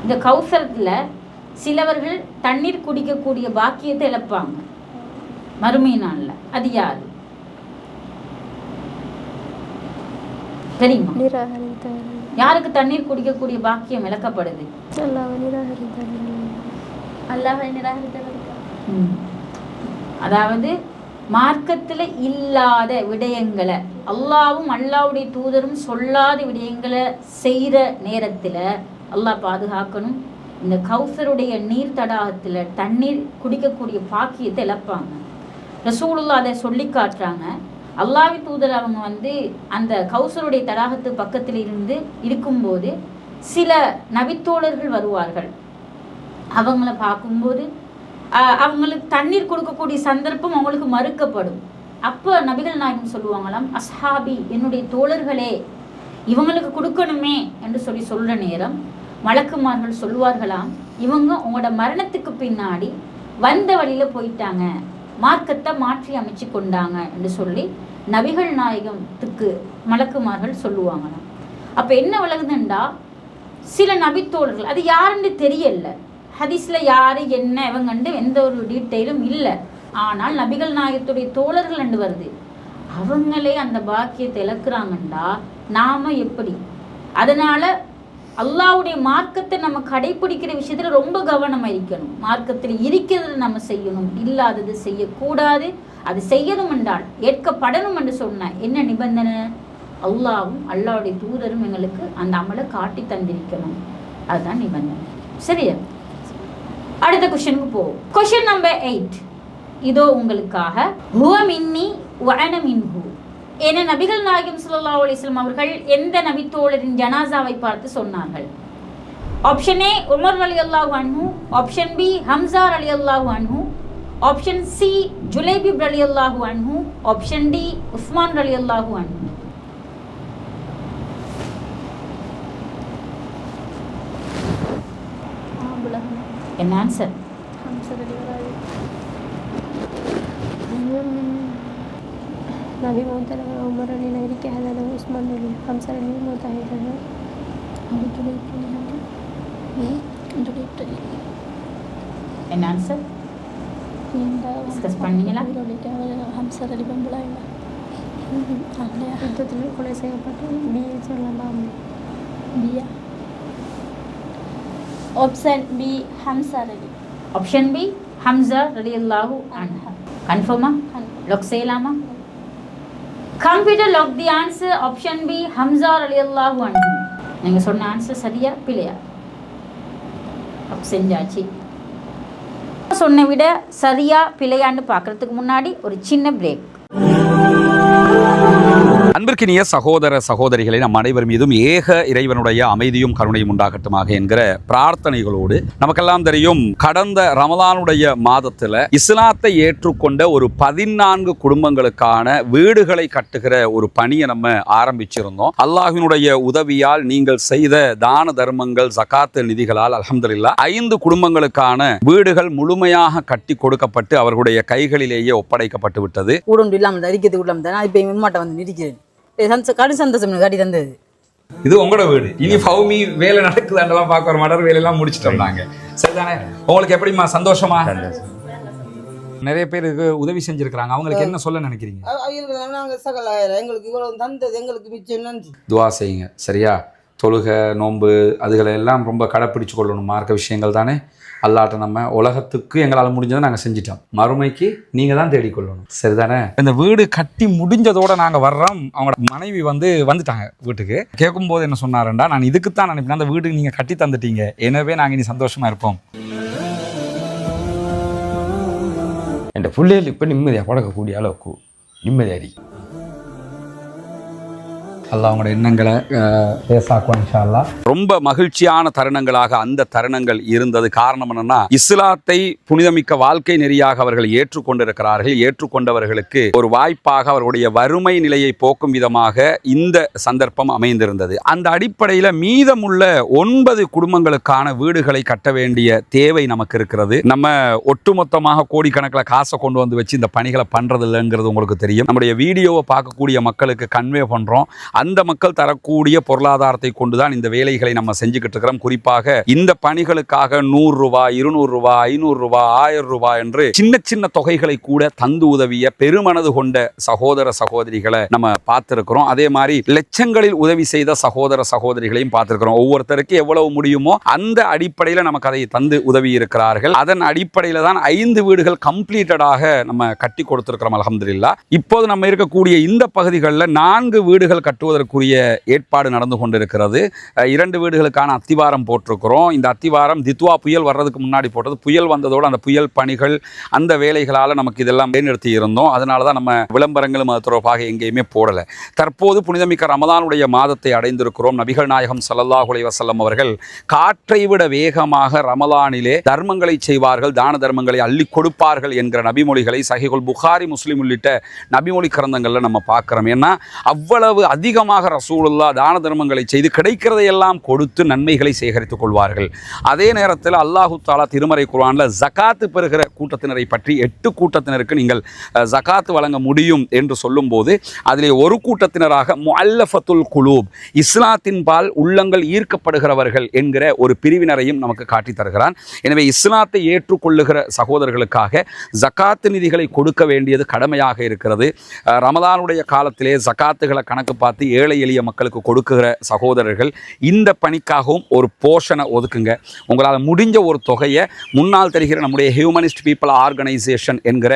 இந்த கௌசரத்தில் சிலவர்கள் தண்ணீர் குடிக்கக்கூடிய பாக்கியத்தை இழப்பாங்க மறுமை நாளில். அது யாரு தெரியுமா? யாருக்கு தண்ணீர் குடிக்கக்கூடிய பாக்கியம் இழக்கப்படுது? அதாவது மார்க்கத்தில் இல்லாத விடயங்களை அல்லாவும் அல்லாவுடைய தூதரும் சொல்லாத விடயங்களை செய்கிற நேரத்தில் அல்லாஹ் பாதுகாக்கணும். இந்த கௌசருடைய நீர் தடாகத்தில் தண்ணீர் குடிக்கக்கூடிய பாக்கியத்தை இழப்பாங்க. ரசூலுல்லாஹ் அதை சொல்லி காட்டுறாங்க. அல்லாஹ்வின் தூதர் அவங்க வந்து அந்த கௌசருடைய தடாகத்து பக்கத்தில் இருக்கும்போது சில நபித்தோழர்கள் வருவார்கள். அவங்கள பார்க்கும்போது அவங்களுக்கு தண்ணீர் கொடுக்கக்கூடிய சந்தர்ப்பம் அவங்களுக்கு மறுக்கப்படும். அப்போ நபிகள் நாயகம் சொல்லுவாங்களாம், அஸ்ஹாபி என்னுடைய தோழர்களே இவங்களுக்கு கொடுக்கணுமே என்று சொல்கிற நேரம் மலக்குமார்கள் சொல்லுவார்களாம், இவங்க உங்களோட மரணத்துக்கு பின்னாடி வந்த வழியில் போயிட்டாங்க, மார்க்கத்தை மாற்றி அமைச்சு கொண்டாங்க என்று சொல்லி நபிகள் நாயகத்துக்கு மலக்குமார்கள் சொல்லுவாங்களாம். அப்போ என்ன விளங்குதுண்டா, சில நபித்தோழர்கள், அது யாருன்னு தெரியல, ஹதீஸில் யார் என்ன இவங்கண்டு எந்த ஒரு டீட்டெயிலும் இல்லை, ஆனால் நபிகள் நாயகத்துடைய தோழர்கள் என்று வருது, அவங்களே அந்த பாக்கியத்தை இழக்கிறாங்கண்டா நாம் எப்படி? அதனால் அல்லாஹ்வுடைய மார்க்கத்தை நம்ம கடைப்பிடிக்கிற விஷயத்தில் ரொம்ப கவனமாக இருக்கணும். மார்க்கத்தில் இருக்கிறது நம்ம செய்யணும், இல்லாதது செய்யக்கூடாது. அது செய்யணும் என்றால் ஏற்கப்படணும் என்று சொன்ன என்ன நிபந்தனை? அல்லாவும் அல்லாஹ்வுடைய தூதரும் எங்களுக்கு அந்த அமலை காட்டி தந்திருக்கணும், அதுதான் நிபந்தனை. சரியா? அடுத்த கொஸ்டினுக்கு போவோம். கொஸ்டின் நம்பர் 8 இதோ உங்களுக்காக. ஹுவ மின்னி வ அன மின்ஹு. என நபிகள் நாயகம் ஸல்லல்லாஹு அலைஹி வஸல்லம் அவர்கள் எந்த நபித்தோழரின் ஜனாசாவை பார்த்து சொன்னார்கள்? ஆப்ஷன் ஏ உமர் ரலியல்லாஹு அன்ஹு, ஆப்ஷன் பி ஹம்சா ரலியல்லாஹு அன்ஹு, ஆப்ஷன் சி ஜுலைபிப் ரலியல்லாஹு அன்ஹு, ஆப்ஷன் டி உஸ்மான் ரலியல்லாஹு அன்ஹு. என்ன ஆன்சர்? நபி மூத்தர் உமர் அலி நகரிக்கு ஹதன உஸ்மான் அலி ஹம்சா அலி மூத்தாயிட்டாங்க. என்ன ஆன்சர் டிஸ்கஸ் பண்ணீங்களா? ஹம்சா அலி பம்பளா யுத்தத்தில் கொலை செய்யப்பட்டு பிஏ சொல்லலாம். பியா option B Hamza Ali. Option B Hamza ரலியல்லாஹு அன்ஹு. கன்ஃபார்மா? லாக் செய்யலாமா? Computer lock the answer option B Hamza ரலியல்லாஹு அன்ஹு. நீங்கள் சொன்ன ஆன்சர் சரியா பிழையா? செஞ்சாச்சு. சொன்ன விட சரியா பிழையான்னு பார்க்கறதுக்கு முன்னாடி ஒரு சின்ன பிரேக். அன்பிற்கினிய சகோதர சகோதரிகளை நம் அனைவர் மீதும் ஏக இறைவனுடைய அமைதியும் கருணையும் உண்டாகட்டுமாக என்கிற பிரார்த்தனைகளோடு, நமக்கெல்லாம் தெரியும் கடந்த ரமலானுடைய மாதத்துல இஸ்லாத்தை ஏற்றுக்கொண்ட ஒரு 14 குடும்பங்களுக்கான வீடுகளை கட்டுகிற ஒரு பணியை நம்ம ஆரம்பிச்சிருந்தோம். அல்லாஹ்வினுடைய உதவியால் நீங்கள் செய்த தான தர்மங்கள் ஜகாத் நிதிகளால் அல்ஹம்துலில்லாஹ் 5 குடும்பங்களுக்கான வீடுகள் முழுமையாக கட்டி கொடுக்கப்பட்டு அவர்களுடைய கைகளிலேயே ஒப்படைக்கப்பட்டு விட்டது. கடு சந்தோஷம் காட்டி தந்தது. இது உங்களோட வீடு. இனி பௌமி வேலை நடக்குதாண்டெல்லாம் பார்க்க வர மாட்டார், வேலையெல்லாம் முடிச்சிட்டோம் நாங்க. சரிதானே? உங்களுக்கு எப்படிமா சந்தோஷமா? நிறைய பேருக்கு உதவி செஞ்சிருக்கிறாங்க, அவங்களுக்கு என்ன சொல்ல நினைக்கிறீங்க? எங்களுக்கு இவ்வளவு தந்தது எங்களுக்கு மிச்சம் நன்றி. துவா செய்யுங்க. சரியா? தொழுகை நோன்பு அதுகளை எல்லாம் ரொம்ப கடைப்பிடிச்சு கொள்ளணும். மார்க்க விஷயங்கள் தானே. அல்லாட்ட நம்ம உலகத்துக்கு எங்களால் முடிஞ்சதை நாங்கள் செஞ்சிட்டோம், மறுமைக்கு நீங்கள் தான் தேடிக்கொள்ளணும். சரிதானே? இந்த வீடு கட்டி முடிஞ்சதோட நாங்கள் வர்றோம். அவங்களோட மனைவி வந்துட்டாங்க வீட்டுக்கு. கேட்கும்போது என்ன சொன்னாருண்டா, நான் இதுக்கு தான் நினைப்பேன், அந்த வீடு நீங்கள் கட்டி தந்துட்டீங்க, எனவே நாங்கள் இனி சந்தோஷமாக இருப்போம். என் பிள்ளைகள் இப்போ நிம்மதியாக பழக்கக்கூடிய அளவுக்கு நிம்மதியாரி அல்லாஹ் அவங்களோட எண்ணங்களை பேசாக்குவான் இன்ஷா அல்லாஹ். ரொம்ப மகிழ்ச்சியான தருணங்களாக அந்த தருணங்கள் இருந்தது. காரணம் என்னன்னா, இஸ்லாத்தை புனிதமிக்க வாழ்க்கை நெறியாக அவர்கள் ஏற்றுக்கொண்டிருக்கிறார்கள். ஏற்றுக்கொண்டவர்களுக்கு ஒரு வாய்ப்பாக அவர்களுடைய வறுமை நிலையை போக்கும் விதமாக இந்த சந்தர்ப்பம் அமைந்திருந்தது. அந்த அடிப்படையில் மீதமுள்ள 9 குடும்பங்களுக்கான வீடுகளை கட்ட வேண்டிய தேவை நமக்கு இருக்கிறது. நம்ம ஒட்டுமொத்தமாக கோடிக்கணக்கில் காசை கொண்டு வந்து வச்சு இந்த பணிகளை பண்றது இல்லைங்கிறது உங்களுக்கு தெரியும். நம்முடைய வீடியோவை பார்க்கக்கூடிய மக்களுக்கு கன்வே பண்றோம். அந்த மக்கள் தரக்கூடிய பொருளாதாரத்தை கொண்டுதான் இந்த வேலைகளை நம்ம செஞ்சுக்கிட்டு இருக்கிறோம். குறிப்பாக இந்த பணிகளுக்காக 100 ரூபாய் 200 ரூபாய் 500 ரூபாய் 1000 ரூபாய் என்று சின்ன சின்ன தொகைகளை கூட தந்து உதவிய பெருமனது கொண்ட சகோதர சகோதரிகளை நம்ம பார்த்திருக்கிறோம். அதே மாதிரி லட்சங்களில் உதவி செய்த சகோதர சகோதரிகளையும் பார்த்திருக்கிறோம். ஒவ்வொருத்தருக்கு எவ்வளவு முடியுமோ அந்த அடிப்படையில் நமக்கு அதை தந்து உதவி இருக்கிறார்கள். அதன் அடிப்படையில் தான் 5 வீடுகள் கம்ப்ளீட்டடாக நம்ம கட்டி கொடுத்திருக்கிறோம் அல்ஹம்துலில்லாஹ். இப்போது நம்ம இருக்கக்கூடிய இந்த பகுதிகளில் 4 வீடுகள் கட்டுவதற்குரிய ஏற்பாடு நடந்து கொண்டிருக்கிறது. 2 வீடுகளுக்கான அத்திவாரம் போட்டிருக்கிறோம். இந்த அத்திவாரம் தித்வா புயல் வர்றதுக்கு முன்னாடி போட்டது. புயல் வந்ததோடு அந்த புயல் பணிகள் அந்த வேலைகளால் நமக்கு இதெல்லாம் நிறுத்தி இருந்தோம். அதனால தான் நம்ம விளம்பரங்களும் அது தொடர்பாக எங்கேயுமே போடலை. தற்போது புனிதமிக்க ரமலானுடைய மாதத்தை அடைந்திருக்கிறோம். நபிகள் நாயகம் ஸல்லல்லாஹு அலைஹி வஸல்லம் அவர்கள் காற்றை விட வேகமாக ரமலானிலே தர்மங்களை செய்வார்கள், தான தர்மங்களை அள்ளி கொடுப்பார்கள் என்கிற நபிமொழிகளை சஹீஹுல் புகாரி முஸ்லிம் உள்ளிட்ட நபிமொழி கிரந்தங்களில் நம்ம பார்க்குறோம். ஏன்னா அவ்வளவு அதிகமாக அதிகமாக ரசூலுல்லாஹ் தான தர்மங்களை செய்து கிடைக்கிறதையெல்லாம் கொடுத்து நன்மைகளை சேகரித்துக் கொள்வார்கள். அதே நேரத்தில் அல்லாஹு தாலா திருமறை குர்ஆனில் ஜகாத்து பெறுகிற கூட்டத்தினரை பற்றி 8 கூட்டத்தினருக்கு நீங்கள் ஜகாத்து வழங்க முடியும் என்று சொல்லும்போது அதிலே ஒரு கூட்டத்தினராக முஅல்லஃபத்துல் குலூப், இஸ்லாத்தின் பால் உள்ளங்கள் ஈர்க்கப்படுகிறவர்கள் என்கிற ஒரு பிரிவினரையும் நமக்கு காட்டி தருகிறான். எனவே இஸ்லாத்தை ஏற்றுக்கொள்ளுகிற சகோதரர்களுக்காக ஜகாத்து நிதிகளை கொடுக்க வேண்டியது கடமையாக இருக்கிறது. ரமலானுடைய காலத்திலே ஜகாத்துகளை கணக்கு பார்த்து ஏழை எளிய மக்களுக்கு கொடுக்குகிற சகோதரர்கள் இந்த பணிக்காகவும் ஒரு போர்ஷனை ஒதுக்குங்க. உங்களால் முடிஞ்ச ஒரு தொகையை முன்னால் தெரிகிற நம்முடைய ஹியூமனிஸ்ட் பீப்புள் ஆர்கனைசேஷன் என்கிற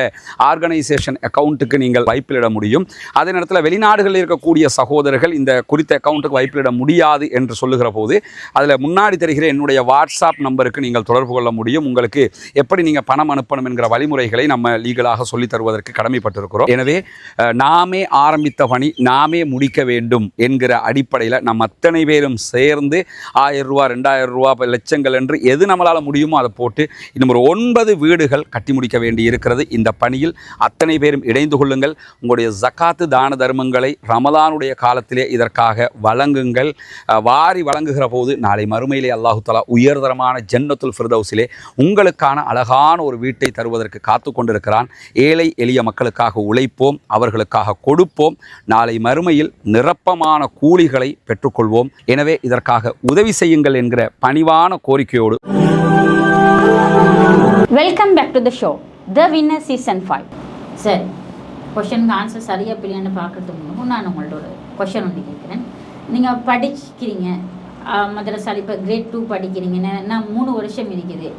ஆர்கனைசேஷன் அக்கௌண்ட்டுக்கு நீங்கள் வைப்பிலிட முடியும். அதே நேரத்தில் வெளிநாடுகளில் இருக்கக்கூடிய சகோதரர்கள் இந்த குறித்த அக்கௌண்ட்டுக்கு வைப்பிலிட முடியாது என்று சொல்லுகிற போது அதில் முன்னாடி தெரிகிற என்னுடைய வாட்ஸ்அப் நம்பருக்கு நீங்கள் தொடர்பு கொள்ள முடியும். உங்களுக்கு எப்படி நீங்கள் பணம் அனுப்பணும் என்கிற வழிமுறைகளை நம்ம லீகலாக சொல்லித் தருவதற்கு கடமைப்பட்டிருக்கிறோம். எனவே நாமே ஆரம்பித்த பணி நாமே முடிக்க வேண்டும் என்கிற அடிப்படையில் நம்ம அத்தனை பேரும் சேர்ந்து 1000 ரூபா 2000 ரூபா லட்சங்கள் என்று எது நம்மளால் முடியுமோ அதை போட்டு இன்னும் ஒரு 9 வீடுகள் கட்டி முடிக்க வேண்டி இருக்கிறது. இந்த பணியில் அத்தனை பேரும் இணைந்து கொள்ளுங்கள். உங்களுடைய ஜகாத்து தான தர்மங்களை ரமலானுடைய காலத்திலே இதற்காக வழங்குங்கள். வாரி வழங்குகிற போது நாளை மறுமையிலே அல்லாஹு தஆலா உயர்தரமான ஜன்னத்துல் ஃபிர்தௌஸிலே உங்களுக்கான அழகான ஒரு வீட்டை தருவதற்கு காத்து கொண்டிருக்கிறான். ஏழை எளிய மக்களுக்காக உழைப்போம், அவர்களுக்காக கொடுப்போம். நாளை மறுமையில் நிரப்பமான கூலிகளை பெற்றுக்கொள்வோம். எனவே இதற்காக உதவி செய்யுங்கள் என்கிற பணிவான கோரிக்கையோடு welcome back to the show the winner season 5. சரி, கொஷனுக்கு ஆன்சர் சரியாக பிள்ளைன்னு பார்க்கறதுக்கு முன்னாடி நான் உங்கள்ட்ட ஒரு கொஷன் வந்து கேட்குறேன். நீங்கள் படிக்கிறீங்க மதரசால, இப்போ கிரேட் 2 படிக்கிறீங்கன்னா 3 வருஷம் இருக்குது.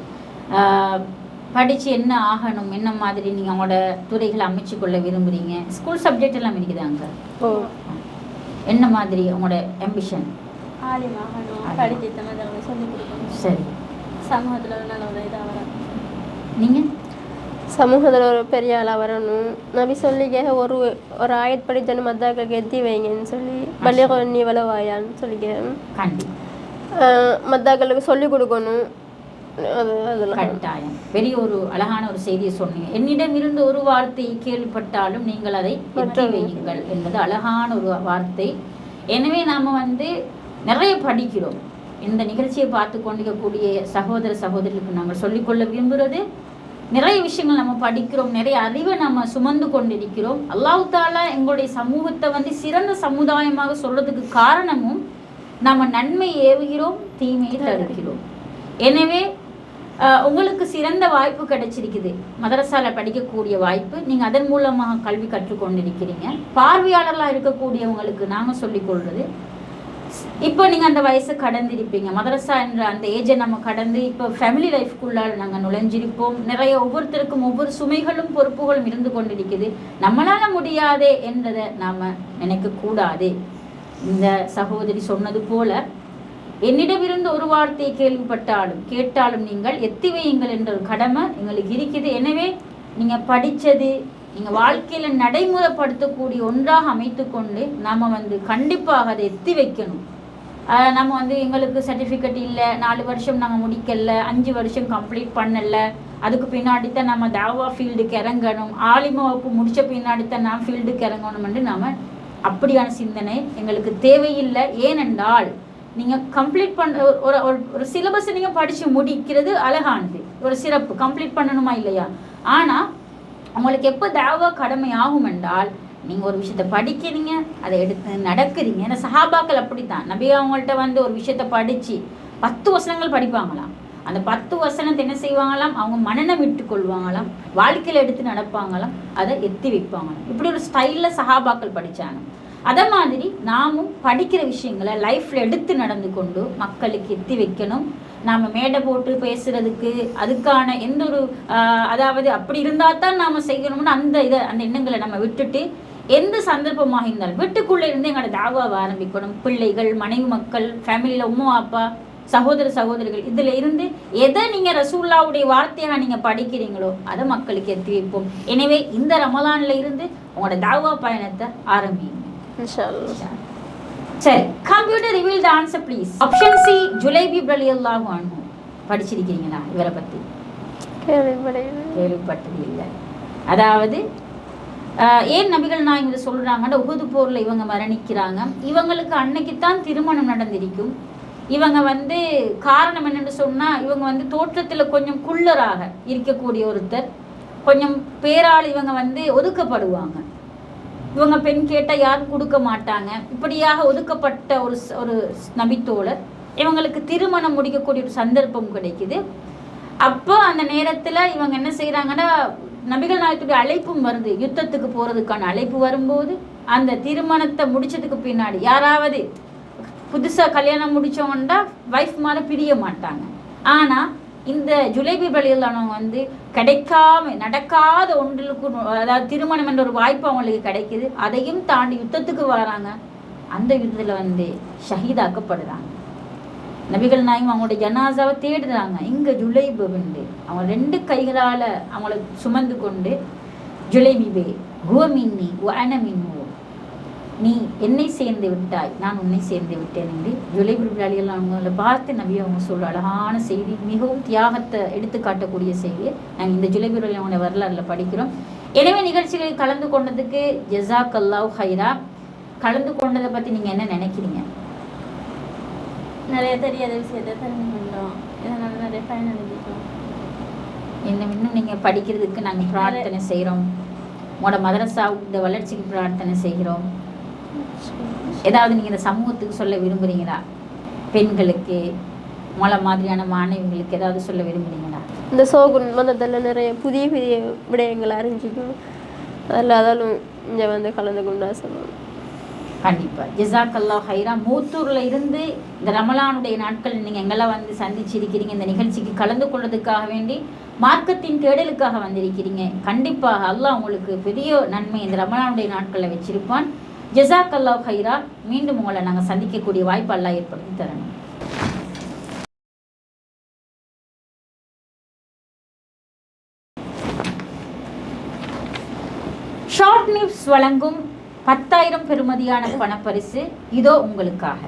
படித்து என்ன ஆகணும், என்ன மாதிரி நீங்கள் அவங்களோட துறைகளை அமைச்சு கொள்ள விரும்புகிறீங்க? ஸ்கூல் சப்ஜெக்ட் எல்லாம் இருக்குது அங்கே. என்ன மாதிரி உங்களோட ஆம்பிஷன்? படித்து சொல்லிக் கொடுக்கணும். சரி, சமூகத்தில் நல்ல ஒரு இதாக வரும். நீங்கள் சமூகத்தில் ஒரு பெரிய ஆளாக வரணும். நபி சொல்லிக்க ஒரு ஆயத் படித்தனு மத்தாக்களுக்கு எத்தி வைங்கன்னு சொல்லி பள்ளிகொன்னி வளவாயான்னு சொல்லிக்கிறேன். மத்தாக்களுக்கு சொல்லிக் கொடுக்கணும். அதெல்லாம் கட்டாயம். பெரிய ஒரு அழகான ஒரு செய்தியை சொன்னீங்க. என்னிடம் இருந்து ஒரு வார்த்தை கேள்விப்பட்டாலும் நீங்கள் அதை எத்தி வையுங்கள் என்பது அழகான ஒரு வார்த்தை. எனவே நாம் நிறைய படிக்கிறோம். இந்த நிகழ்ச்சியை பார்த்து கொண்டிருக்கக்கூடிய சகோதர சகோதரிகளுக்கு நாங்கள் சொல்லிக்கொள்ள விரும்புகிறது, நிறைய விஷயங்கள் நம்ம படிக்கிறோம், நிறைய அறிவை நம்ம சுமந்து கொண்டிருக்கிறோம். அல்லாஹ் தாலா எங்களுடைய சமூகத்தை சிறந்த சமுதாயமாக சொல்றதுக்கு காரணமும் நம்ம நன்மை ஏவுகிறோம், தீமையை தடுக்கிறோம். எனவே உங்களுக்கு சிறந்த வாய்ப்பு கிடைச்சிருக்குது, மதரசால படிக்கக்கூடிய வாய்ப்பு. நீங்கள் அதன் மூலமாக கல்வி கற்றுக்கொண்டிருக்கிறீங்க. பார்வையாளர்களாக இருக்கக்கூடியவங்களுக்கு நாங்கள் சொல்லிக்கொள்வது, இப்போ நீங்கள் அந்த வயசை கடந்திருப்பீங்க. மதரசா என்ற அந்த ஏஜை நம்ம கடந்து இப்போ ஃபேமிலி லைஃப்குள்ளால் நாங்கள் நுழைஞ்சிருப்போம். நிறைய ஒவ்வொருத்தருக்கும் ஒவ்வொரு சுமைகளும் பொறுப்புகளும் இருந்து கொண்டிருக்குது. நம்மளால் முடியாதே என்றதை நாம் நினைக்கக்கூடாது. இந்த சகோதரி சொன்னது போல, என்னிடமிருந்து ஒரு வார்த்தையை கேட்டாலும் நீங்கள் எத்தி வையுங்கள் என்ற ஒரு கடமை எங்களுக்கு இருக்குது. எனவே நீங்கள் படித்தது நீங்கள் வாழ்க்கையில் நடைமுறைப்படுத்தக்கூடிய ஒன்றாக அமைத்து கொண்டு நாம் கண்டிப்பாக அதை எத்தி வைக்கணும். நம்ம எங்களுக்கு சர்டிஃபிகேட் இல்லை, 4 வருஷம் நாங்கள் முடிக்கலை, 5 வருஷம் கம்ப்ளீட் பண்ணலை, அதுக்கு பின்னாடி தான் நம்ம தாவா ஃபீல்டுக்கு இறங்கணும், ஆலிமா வகுப்பு முடித்த பின்னாடி தான் நான் ஃபீல்டுக்கு இறங்கணும்னு நாம் அப்படியான சிந்தனை எங்களுக்கு தேவையில்லை. ஏனென்றால் நீங்கள் கம்ப்ளீட் பண்ண ஒரு சிலபஸை நீங்கள் படித்து முடிக்கிறது அழகானது, ஒரு சிறப்பு. கம்ப்ளீட் பண்ணணுமா இல்லையா? ஆனால் உங்களுக்கு எப்போ தாவா கடமை ஆகும் என்றால் நீங்கள் ஒரு விஷயத்தை படிக்கிறீங்க, அதை எடுத்து நடக்கிறீங்க. ஏன்னா சஹாபாக்கள் அப்படித்தான். நபி அவங்கள்ட்ட ஒரு விஷயத்தை படித்து 10 வசனங்கள் படிப்பாங்களாம். அந்த 10 வசனத்தை என்ன செய்வாங்களாம், அவங்க மனநம் விட்டு கொள்வாங்களாம், வாழ்க்கையில் எடுத்து நடப்பாங்களாம், அதை எத்தி வைப்பாங்களாம். இப்படி ஒரு ஸ்டைலில் சஹாபாக்கள் படித்தாங்க. அதே மாதிரி நாமும் படிக்கிற விஷயங்களை லைஃப்பில் எடுத்து நடந்து கொண்டு மக்களுக்கு எத்தி வைக்கணும். நாம் மேடை போட்டு பேசுகிறதுக்கு அதுக்கான எந்த ஒரு அதாவது அப்படி இருந்தால் தான் நாம் செய்யணும்னு அந்த எண்ணங்களை நம்ம விட்டுட்டு, எந்த சந்தர்ப்பமாக இருந்தாலும் வீட்டுக்குள்ளே இருந்து எங்களோட தாவாவை ஆரம்பிக்கணும். பிள்ளைகள், மனைவி மக்கள், ஃபேமிலியில் உம்மா அப்பா, சகோதர சகோதரிகள், இதில் இருந்து எதை நீங்கள் ரசூலுல்லாஹ்வுடைய வார்த்தையாக நீங்கள் படிக்கிறீங்களோ அதை மக்களுக்கு எத்தி வைப்போம். எனவே இந்த ரமலானில் இருந்து உங்களோட தாவா பயணத்தை ஆரம்பிங்க. சரி, computer reveal the answer please. Option C, ஜுலைபி ரலியல்லாஹு அன்ஹு. படிச்சிருக்கீங்களா இவரை பற்றி? கேள்விப்பட்டது இல்லை. அதாவது ஏன் நபிகள் நாயகம் இதை சொல்கிறாங்கன்னா உஹது போரில் இவங்க மரணிக்கிறாங்க, இவங்களுக்கு அன்னைக்குத்தான் திருமணம் நடந்திருக்கும். இவங்க வந்து காரணம் என்னென்னு சொன்னால் இவங்க வந்து தோற்றத்தில் கொஞ்சம் குள்ளராக இருக்கக்கூடிய ஒருத்தர், கொஞ்சம் பேரால் இவங்க வந்து ஒதுக்கப்படுவாங்க. இவங்க பெண் கேட்டால் யாரும் கொடுக்க மாட்டாங்க. இப்படியாக ஒதுக்கப்பட்ட ஒரு நபித்தோழர் இவங்களுக்கு திருமணம் முடிக்கக்கூடிய ஒரு சந்தர்ப்பம் கிடைக்குது. அப்போ அந்த நேரத்தில் இவங்க என்ன செய்கிறாங்கன்னா, நபிகள் நாயகத்துடைய அழைப்பும் வருது, யுத்தத்துக்கு போகிறதுக்கான அழைப்பு வரும்போது அந்த திருமணத்தை முடிச்சதுக்கு பின்னாடி யாராவது புதுசாக கல்யாணம் முடித்தவங்கண்டா வைஃப் மேலே பிரிய மாட்டாங்க. ஆனால் இந்த ஜுலைபி பலியிலானவங்க வந்து கிடைக்காம நடக்காத ஒன்றுக்கு, அதாவது திருமணம் என்ற ஒரு வாய்ப்பு அவங்களுக்கு கிடைக்குது. அதையும் தாண்டி யுத்தத்துக்கு வராங்க. அந்த யுத்தத்தில் வந்து ஷஹீதாக்கப்படுறாங்க. நபிகள் நாயகம் அவங்களோட ஜனாசாவை தேடுறாங்க. இங்கே ஜுலைபு வந்து அவங்க 2 கைகளால் அவங்கள சுமந்து கொண்டு ஜுலைபிபே ஹுவமின்னி அனமின்னு, நீ என்னை சேர்ந்து விட்டாய், நான் உன்னை சேர்ந்து விட்டேன் என்று ஜுலைபி பிலாலிகள் அவங்கள பார்த்து நபி அவங்க சொல்கிற அழகான செய்தி, மிகவும் தியாகத்தை எடுத்து காட்டக்கூடிய செய்தி நாங்கள் இந்த ஜுலைபி பிலாலி அவங்களோட வரலாறில் படிக்கிறோம். எனவே நிகழ்ச்சிகளில் கலந்து கொண்டதுக்கு ஜஸாக் அல்லாஹ் ஹைரா. கலந்து கொண்டதை பற்றி நீங்கள் என்ன நினைக்கிறீங்க? நிறைய தெரியாத விஷயத்தை தெரிஞ்சு கொண்டோம், இதனால் நிறைய பயனடைஞ்சிட்டோம். இன்னும் நீங்கள் படிக்கிறதுக்கு நாங்கள் பிரார்த்தனை செய்கிறோம். உங்களோட மதரசாவோட வளர்ச்சிக்கு பிரார்த்தனை செய்கிறோம். ஏதாவது நீங்கள் இந்த சமூகத்துக்கு சொல்ல விரும்புகிறீங்களா? பெண்களுக்கு, உங்களை மாதிரியான மாணவிகளுக்கு ஏதாவது சொல்ல விரும்புகிறீங்களா? இந்த சோகுன் மதத்தில் நிறைய புதிய புதிய விடயங்களை அறிஞ்சிக்கணும். அதில் அதாலும் இங்கே வந்து கலந்து கொண்டா சொல்லுவோம். கண்டிப்பாக ஜஸாக் அல்லாஹ் ஹைரா. மூத்தூரில் இருந்து இந்த ரமலானுடைய நாட்கள் நீங்கள் எங்கெல்லாம் வந்து சந்திச்சிருக்கிறீங்க, இந்த நிகழ்ச்சிக்கு கலந்து கொள்வதற்காக வேண்டி மார்க்கத்தின் தேடலுக்காக வந்திருக்கிறீங்க. கண்டிப்பாக அல்லாஹ் உங்களுக்கு பெரிய நன்மை இந்த ரமலானுடைய நாட்களில் வச்சிருப்பான். ஜஸாக் அல்லாஹ் ஹைரா. மீண்டும் உங்களை நாங்கள் சந்திக்கக்கூடிய வாய்ப்பு அல்லாஹ் ஏற்படுத்தி தரணும். ஷார்ட் நியூஸ் வழங்கும் 10,000 பெறுமதியான பணப்பரிசு இதோ உங்களுக்காக.